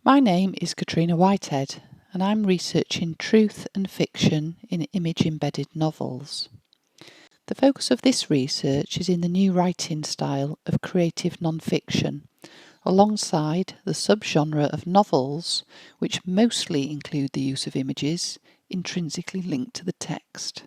My name is Katrina Whitehead, and I'm researching truth and fiction in image-embedded novels. The focus of this research is in the new writing style of creative non-fiction, alongside the subgenre of novels, which mostly include the use of images intrinsically linked to the text.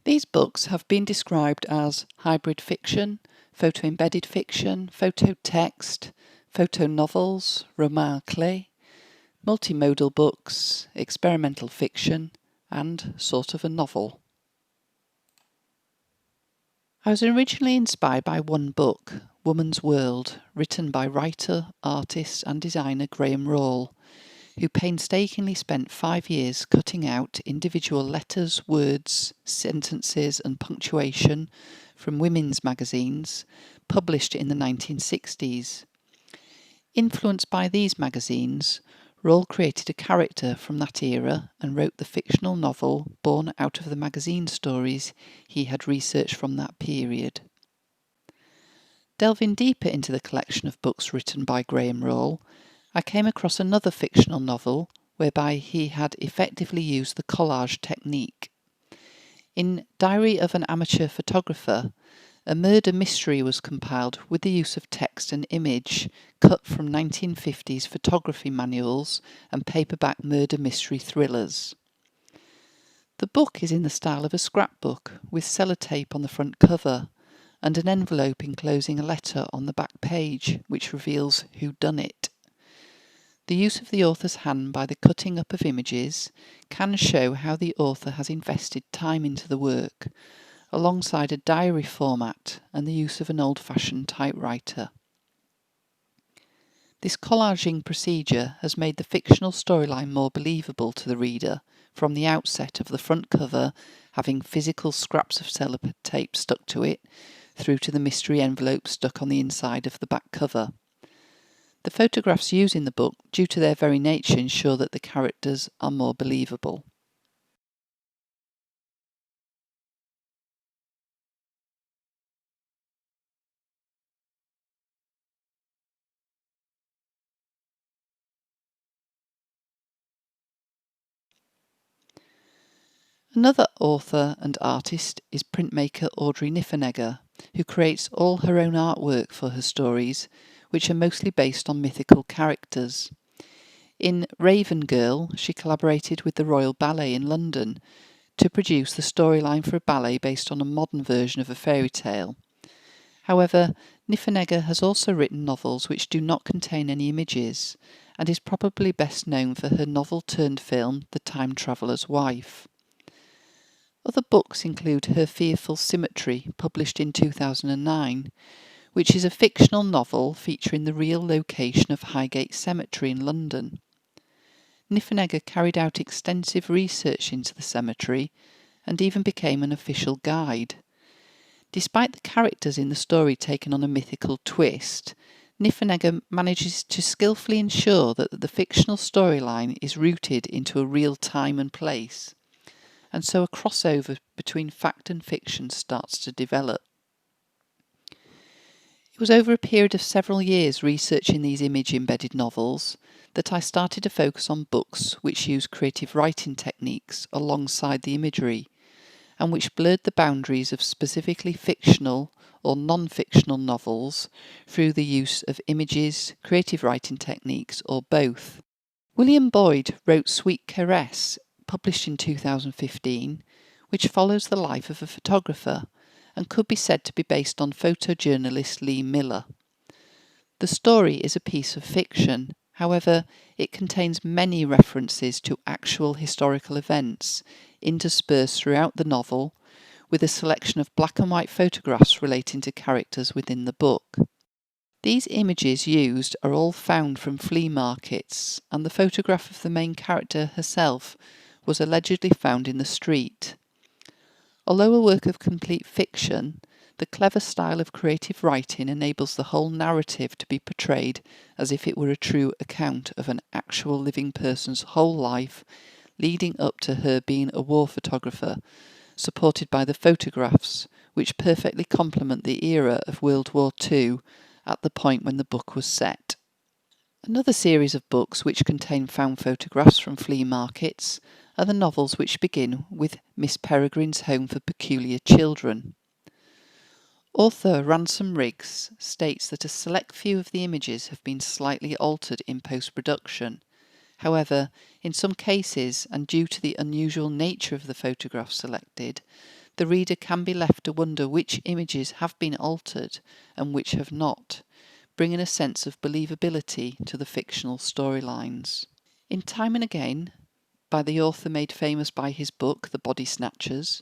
These books have been described as hybrid fiction, photo-embedded fiction, photo-text, photo novels, roman clé, multimodal books, experimental fiction, and sort of a novel. I was originally inspired by one book, Woman's World, written by writer, artist and designer Graham Rawle, who painstakingly spent 5 years cutting out individual letters, words, sentences and punctuation from women's magazines published in the 1960s. Influenced by these magazines, Rawle created a character from that era and wrote the fictional novel born out of the magazine stories he had researched from that period. Delving deeper into the collection of books written by Graham Rawle, I came across another fictional novel whereby he had effectively used the collage technique. In Diary of an Amateur Photographer, a murder mystery was compiled with the use of text and image cut from 1950s photography manuals and paperback murder mystery thrillers. The book is in the style of a scrapbook, with sellotape on the front cover and an envelope enclosing a letter on the back page which reveals who done it. The use of the author's hand by the cutting up of images can show how the author has invested time into the work, alongside a diary format and the use of an old-fashioned typewriter. This collaging procedure has made the fictional storyline more believable to the reader from the outset of the front cover having physical scraps of sellotape stuck to it, through to the mystery envelope stuck on the inside of the back cover. The photographs used in the book, due to their very nature, ensure that the characters are more believable. Another author and artist is printmaker Audrey Niffenegger, who creates all her own artwork for her stories, which are mostly based on mythical characters. In Raven Girl, she collaborated with the Royal Ballet in London to produce the storyline for a ballet based on a modern version of a fairy tale. However, Niffenegger has also written novels which do not contain any images, and is probably best known for her novel-turned-film The Time Traveller's Wife. Other books include Her Fearful Symmetry, published in 2009, which is a fictional novel featuring the real location of Highgate Cemetery in London. Niffenegger carried out extensive research into the cemetery and even became an official guide. Despite the characters in the story taking on a mythical twist, Niffenegger manages to skillfully ensure that the fictional storyline is rooted into a real time and place, and so a crossover between fact and fiction starts to develop. It was over a period of several years researching these image-embedded novels that I started to focus on books which use creative writing techniques alongside the imagery, and which blurred the boundaries of specifically fictional or non-fictional novels through the use of images, creative writing techniques, or both. William Boyd wrote Sweet Caress, published in 2015, which follows the life of a photographer and could be said to be based on photojournalist Lee Miller. The story is a piece of fiction, however, it contains many references to actual historical events interspersed throughout the novel, with a selection of black and white photographs relating to characters within the book. These images used are all found from flea markets, and the photograph of the main character herself was allegedly found in the street. Although a work of complete fiction, the clever style of creative writing enables the whole narrative to be portrayed as if it were a true account of an actual living person's whole life, leading up to her being a war photographer, supported by the photographs, which perfectly complement the era of World War II at the point when the book was set. Another series of books which contain found photographs from flea markets are the novels which begin with Miss Peregrine's Home for Peculiar Children. Author Ransom Riggs states that a select few of the images have been slightly altered in post-production. However, in some cases, and due to the unusual nature of the photographs selected, the reader can be left to wonder which images have been altered and which have not, bringing a sense of believability to the fictional storylines. In Time and Again, by the author made famous by his book The Body Snatchers,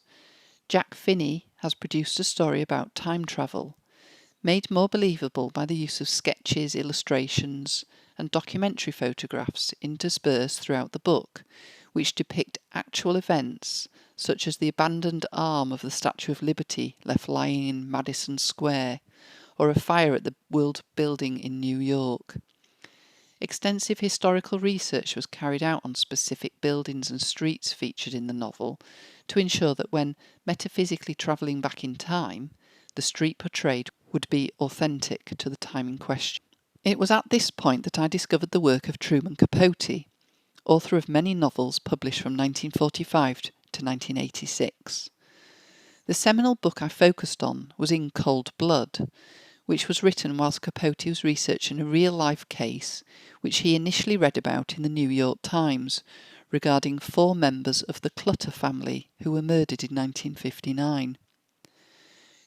Jack Finney has produced a story about time travel, made more believable by the use of sketches, illustrations, and documentary photographs interspersed throughout the book, which depict actual events such as the abandoned arm of the Statue of Liberty left lying in Madison Square, or a fire at the World Building in New York. Extensive historical research was carried out on specific buildings and streets featured in the novel to ensure that when metaphysically travelling back in time, the street portrayed would be authentic to the time in question. It was at this point that I discovered the work of Truman Capote, author of many novels published from 1945 to 1986. The seminal book I focused on was In Cold Blood, which was written whilst Capote was researching a real-life case which he initially read about in the New York Times regarding 4 members of the Clutter family who were murdered in 1959.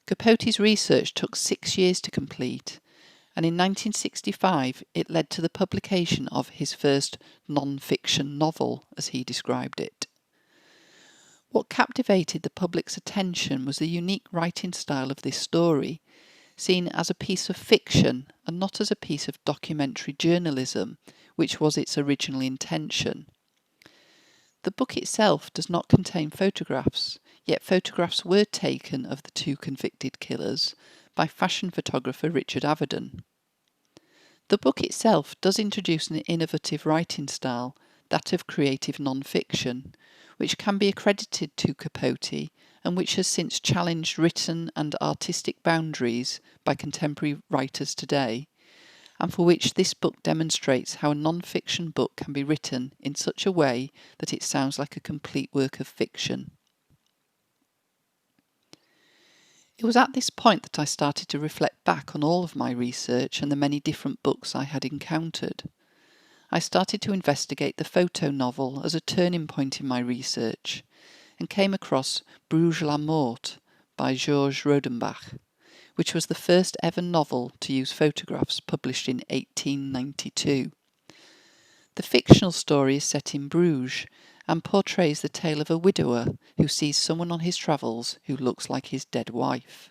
Capote's research took 6 years to complete, and in 1965 it led to the publication of his first non-fiction novel, as he described it. What captivated the public's attention was the unique writing style of this story, seen as a piece of fiction and not as a piece of documentary journalism, which was its original intention. The book itself does not contain photographs, yet photographs were taken of the 2 convicted killers by fashion photographer Richard Avedon. The book itself does introduce an innovative writing style, that of creative non-fiction, which can be accredited to Capote and which has since challenged written and artistic boundaries by contemporary writers today, and for which this book demonstrates how a non-fiction book can be written in such a way that it sounds like a complete work of fiction. It was at this point that I started to reflect back on all of my research and the many different books I had encountered. I started to investigate the photo novel as a turning point in my research, and came across Bruges la Mort by Georges Rodenbach, which was the first ever novel to use photographs, published in 1892. The fictional story is set in Bruges and portrays the tale of a widower who sees someone on his travels who looks like his dead wife.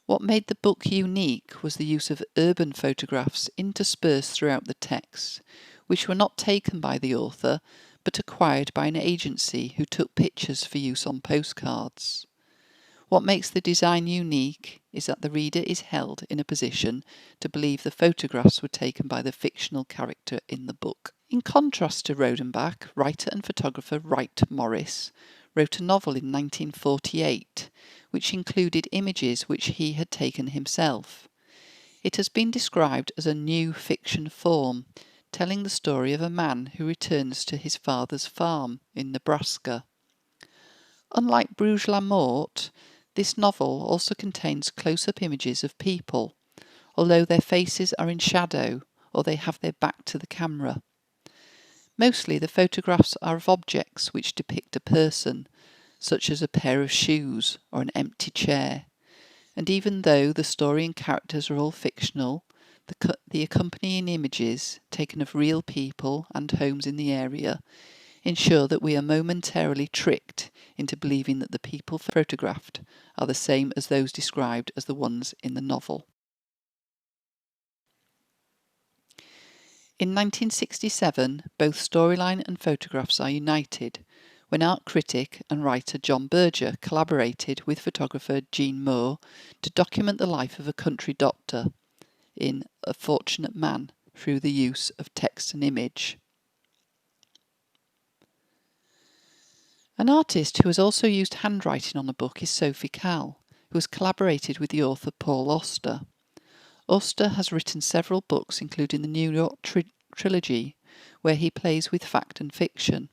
What made the book unique was the use of urban photographs interspersed throughout the text, which were not taken by the author but acquired by an agency who took pictures for use on postcards. What makes the design unique is that the reader is held in a position to believe the photographs were taken by the fictional character in the book. In contrast to Rodenbach, writer and photographer Wright Morris wrote a novel in 1948 which included images which he had taken himself. It has been described as a new fiction form, telling the story of a man who returns to his father's farm in Nebraska. Unlike Bruges la Mort, this novel also contains close-up images of people, although their faces are in shadow or they have their back to the camera. Mostly the photographs are of objects which depict a person, such as a pair of shoes or an empty chair, and even though the story and characters are all fictional, the accompanying images, taken of real people and homes in the area, ensure that we are momentarily tricked into believing that the people photographed are the same as those described as the ones in the novel. In 1967, both storyline and photographs are united when art critic and writer John Berger collaborated with photographer Jean Moore to document the life of a country doctor in A Fortunate Man through the use of text and image. An artist who has also used handwriting on a book is Sophie Calle, who has collaborated with the author Paul Auster. Auster has written several books, including the New York trilogy, where he plays with fact and fiction.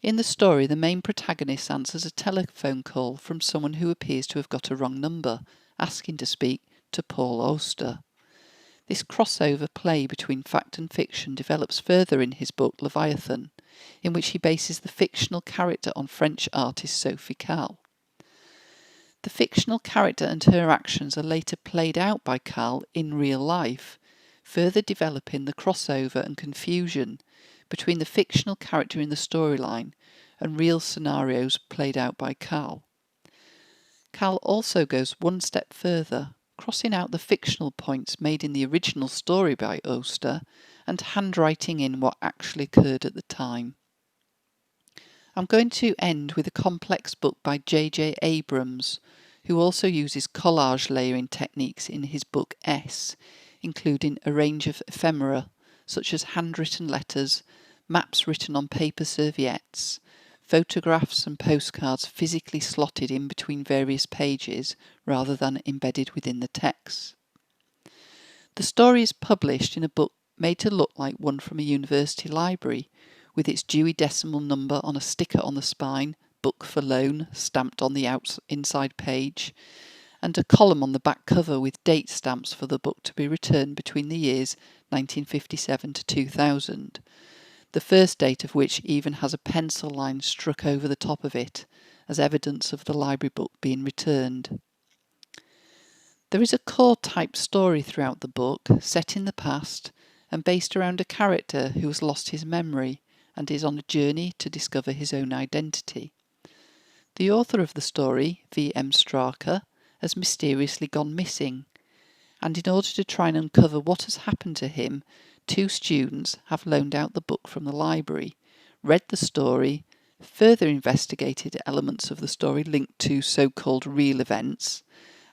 In the story, the main protagonist answers a telephone call from someone who appears to have got a wrong number, asking to speak to Paul Auster. This crossover play between fact and fiction develops further in his book Leviathan, in which he bases the fictional character on French artist Sophie Calle. The fictional character and her actions are later played out by Calle in real life, further developing the crossover and confusion between the fictional character in the storyline and real scenarios played out by Calle. Calle also goes one step further, crossing out the fictional points made in the original story by Auster and handwriting in what actually occurred at the time. I'm going to end with a complex book by J.J. Abrams, who also uses collage layering techniques in his book S, including a range of ephemera, such as handwritten letters, maps written on paper serviettes, photographs and postcards physically slotted in between various pages rather than embedded within the text. The story is published in a book made to look like one from a university library, with its Dewey Decimal number on a sticker on the spine, book for loan stamped on the inside page, and a column on the back cover with date stamps for the book to be returned between the years 1957 to 2000, the first date of which even has a pencil line struck over the top of it, as evidence of the library book being returned. There is a core type story throughout the book, set in the past, and based around a character who has lost his memory and is on a journey to discover his own identity. The author of the story, V.M. Straka, has mysteriously gone missing, and in order to try and uncover what has happened to him, two students have loaned out the book from the library, read the story, further investigated elements of the story linked to so-called real events,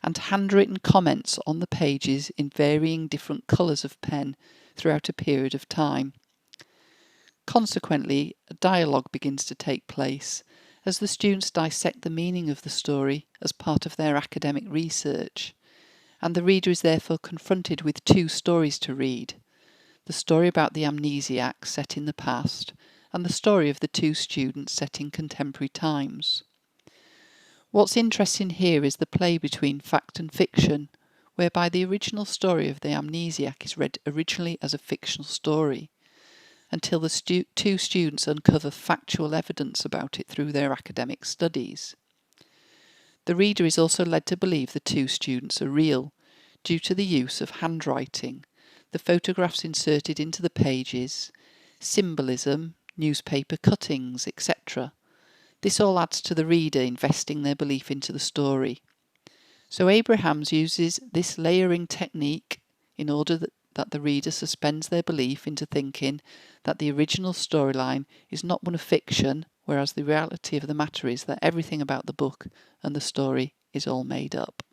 and handwritten comments on the pages in varying different colours of pen throughout a period of time. Consequently, a dialogue begins to take place as the students dissect the meaning of the story as part of their academic research, and the reader is therefore confronted with two stories to read: the story about the amnesiac set in the past, and the story of the two students set in contemporary times. What's interesting here is the play between fact and fiction, whereby the original story of the amnesiac is read originally as a fictional story, until the two students uncover factual evidence about it through their academic studies. The reader is also led to believe the two students are real, due to the use of handwriting, the photographs inserted into the pages, symbolism, newspaper cuttings, etc. This all adds to the reader investing their belief into the story. So Abrahams uses this layering technique in order that the reader suspends their belief into thinking that the original storyline is not one of fiction, whereas the reality of the matter is that everything about the book and the story is all made up.